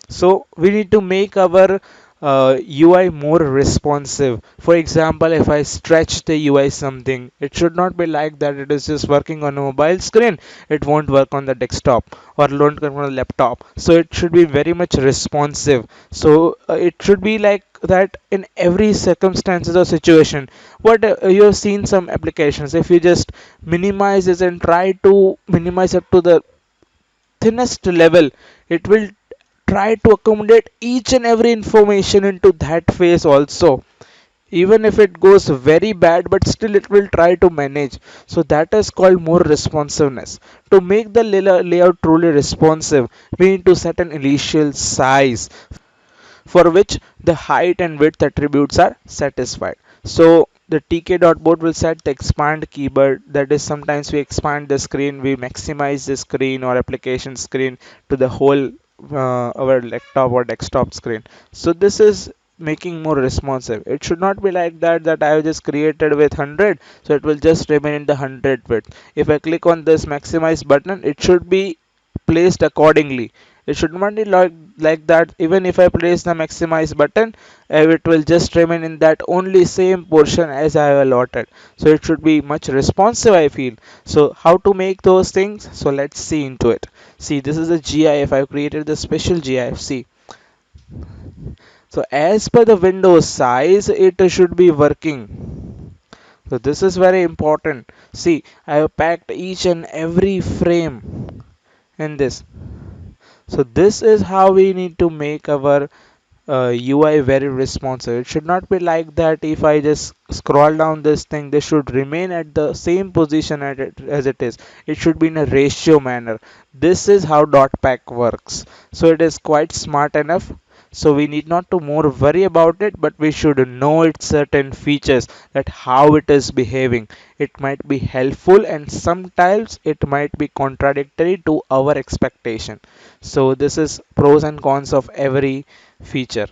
So we need to make our UI more responsive. For example, if I stretch the UI something, it should not be like that it is just working on a mobile screen, it won't work on the desktop or won't work on a laptop. So it should be very much responsive. So it should be like that in every circumstances or situation. What you have seen some applications, if you just minimize this and try to minimize up to the thinnest level, it will try to accommodate each and every information into that phase also, even if it goes very bad, but still it will try to manage. So that is called more responsiveness. To make the layout truly responsive, we need to set an initial size for which the height and width attributes are satisfied. So the tk.board will set the expand keyboard, that is sometimes we expand the screen, we maximize the screen or application screen to the whole our laptop or desktop screen. So this is making more responsive. It should not be like that I have just created with 100, so it will just remain in the 100 width. If I click on this maximize button, it should be placed accordingly. It should not be like that. Even if I place the maximize button, it will just remain in that only same portion as I have allotted. So it should be much responsive, I feel. So how to make those things? So let's see into it. See, this is a GIF. I've created the special GIF. See, so as per the window size, it should be working. So this is very important. See, I have packed each and every frame in this. So this is how we need to make our UI very responsive. It should not be like that. If I just scroll down this thing, this should remain at the same position as it is. It should be in a ratio manner. This is how dot pack works. So it is quite smart enough. So we need not to more worry about it, but we should know its certain features, that how it is behaving. It might be helpful and sometimes it might be contradictory to our expectation. So this is pros and cons of every feature.